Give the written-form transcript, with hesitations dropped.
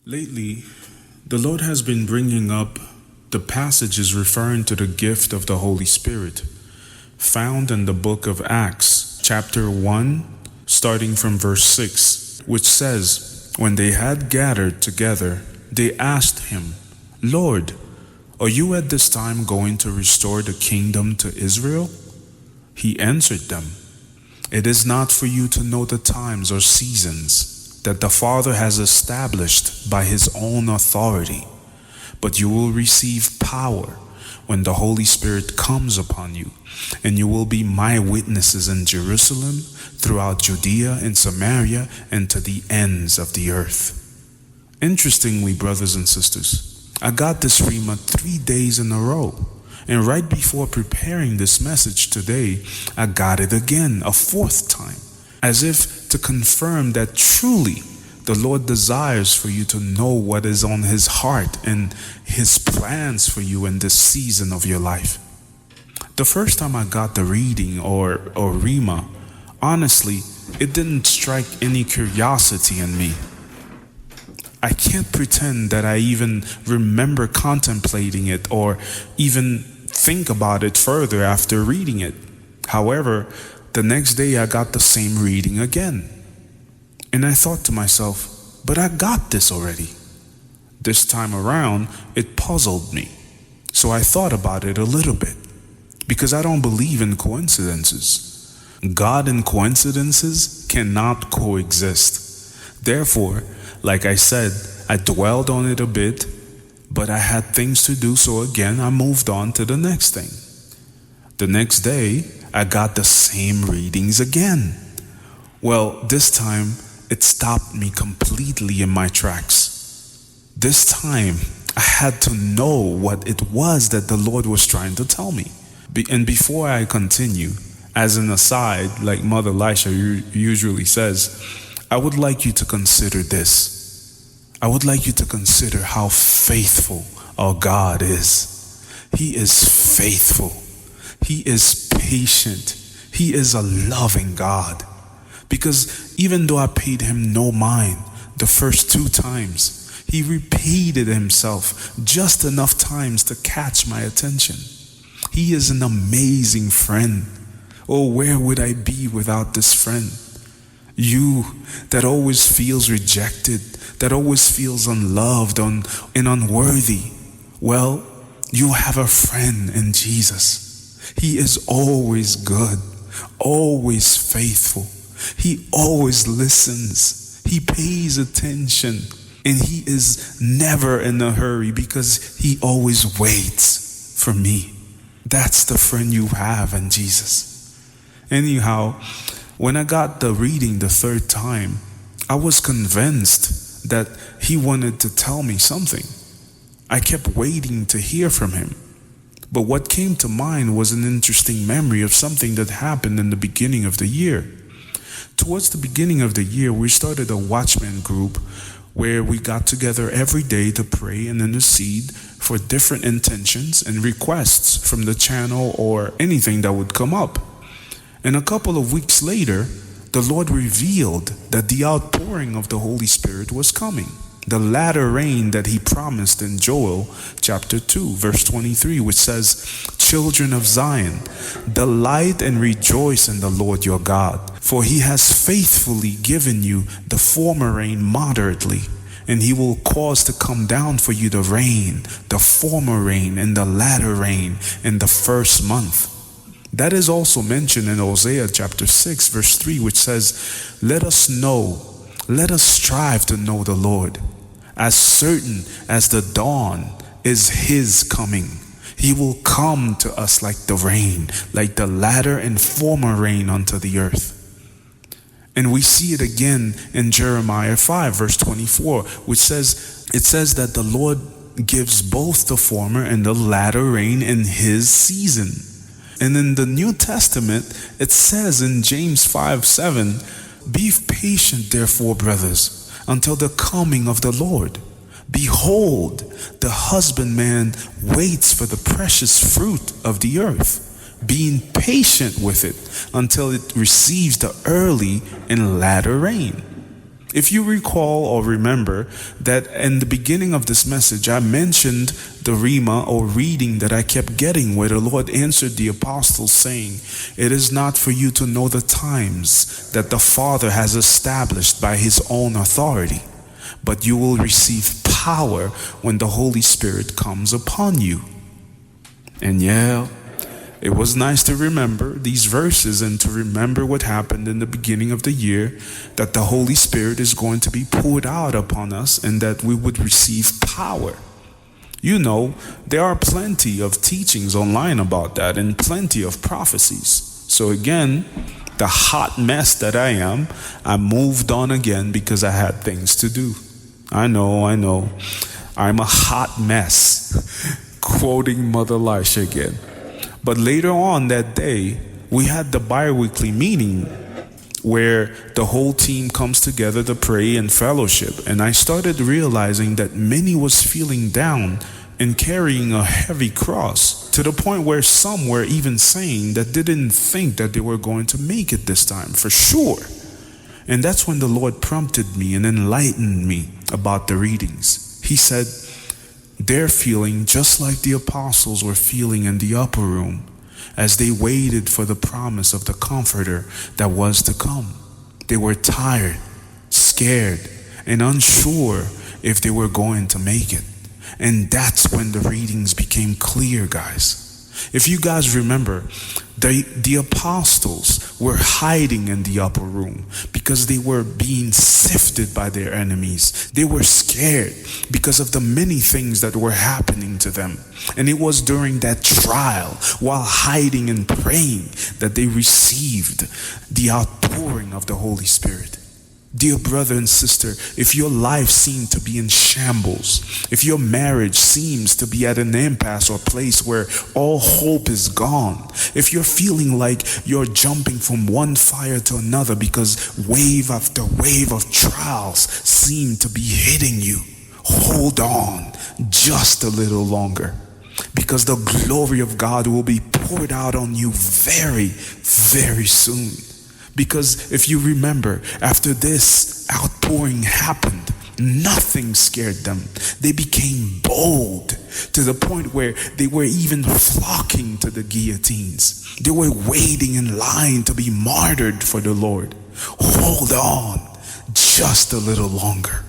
Lately, the Lord has been bringing up the passages referring to the gift of the Holy Spirit, found in the book of Acts, chapter 1, starting from verse 6, which says, "When they had gathered together, they asked him, 'Lord, are you at this time going to restore the kingdom to Israel?' He answered them, 'It is not for you to know the times or seasons that the Father has established by his own authority, but you will receive power when the Holy Spirit comes upon you, and you will be my witnesses in Jerusalem, throughout Judea and Samaria, and to the ends of the earth.'" Interestingly, brothers and sisters, I got this rhema 3 days in a row. And right before preparing this message today, I got it again, a 4th time, as if to confirm that truly the Lord desires for you to know what is on his heart and his plans for you in this season of your life. The first time I got the reading or rhema, honestly, it didn't strike any curiosity in me. I can't pretend that I even remember contemplating it or even think about it further after reading it. However, the next day I got the same reading again. And I thought to myself, but I got this already. This time around, it puzzled me. So I thought about it a little bit, because I don't believe in coincidences. God and coincidences cannot coexist. Therefore, like I said, I dwelled on it a bit, but I had things to do, so again I moved on to the next thing. The next day, I got the same readings again. Well, this time, it stopped me completely in my tracks. This time, I had to know what it was that the Lord was trying to tell me. And before I continue, as an aside, like Mother Lisha usually says, I would like you to consider this. I would like you to consider how faithful our God is. He is faithful. He is patient. He is a loving God. Because even though I paid him no mind the first 2 times, he repeated himself just enough times to catch my attention. He is an amazing friend. Oh, where would I be without this friend? You that always feels rejected, that always feels unloved and unworthy, well, you have a friend in Jesus. He is always good, always faithful. He always listens. He pays attention. And he is never in a hurry because he always waits for me. That's the friend you have in Jesus. Anyhow, when I got the reading the 3rd time, I was convinced that he wanted to tell me something. I kept waiting to hear from him. But what came to mind was an interesting memory of something that happened in the beginning of the year. Towards the beginning of the year, we started a Watchman group where we got together every day to pray and intercede for different intentions and requests from the channel or anything that would come up. And a couple of weeks later, the Lord revealed that the outpouring of the Holy Spirit was coming. The latter rain that he promised in Joel chapter 2, verse 23, which says, "Children of Zion, delight and rejoice in the Lord your God, for he has faithfully given you the former rain moderately, and he will cause to come down for you the rain, the former rain and the latter rain in the 1st month." That is also mentioned in Hosea chapter 6, verse 3, which says, let us strive to know the Lord. As certain as the dawn is his coming, he will come to us like the rain, like the latter and former rain unto the earth. And we see it again in Jeremiah 5, verse 24, which says that the Lord gives both the former and the latter rain in his season. And in the New Testament, it says in James 5:7, "Be patient, therefore, brothers, until the coming of the Lord. Behold, the husbandman waits for the precious fruit of the earth, being patient with it until it receives the early and latter rain." If you recall or remember that in the beginning of this message, I mentioned the rhema or reading that I kept getting where the Lord answered the apostles saying, "It is not for you to know the times that the Father has established by his own authority, but you will receive power when the Holy Spirit comes upon you." And yeah, it was nice to remember these verses and to remember what happened in the beginning of the year, that the Holy Spirit is going to be poured out upon us and that we would receive power. You know, there are plenty of teachings online about that and plenty of prophecies. So again, the hot mess that I am, I moved on again because I had things to do. I know. I'm a hot mess. Quoting Mother Lisha again. But later on that day, we had the biweekly meeting where the whole team comes together to pray and fellowship. And I started realizing that many was feeling down and carrying a heavy cross, to the point where some were even saying that they didn't think that they were going to make it this time, for sure. And that's when the Lord prompted me and enlightened me about the readings. He said, they're feeling just like the apostles were feeling in the upper room as they waited for the promise of the Comforter that was to come. They were tired, scared, and unsure if they were going to make it. And that's when the readings became clear, guys. If you guys remember, the apostles were hiding in the upper room because they were being sifted by their enemies. They were scared because of the many things that were happening to them. And it was during that trial, while hiding and praying, that they received the outpouring of the Holy Spirit. Dear brother and sister, if your life seems to be in shambles, if your marriage seems to be at an impasse or place where all hope is gone, if you're feeling like you're jumping from one fire to another because wave after wave of trials seem to be hitting you, hold on just a little longer, because the glory of God will be poured out on you very, very soon. Because if you remember, after this outpouring happened, nothing scared them. They became bold to the point where they were even flocking to the guillotines. They were waiting in line to be martyred for the Lord. Hold on just a little longer.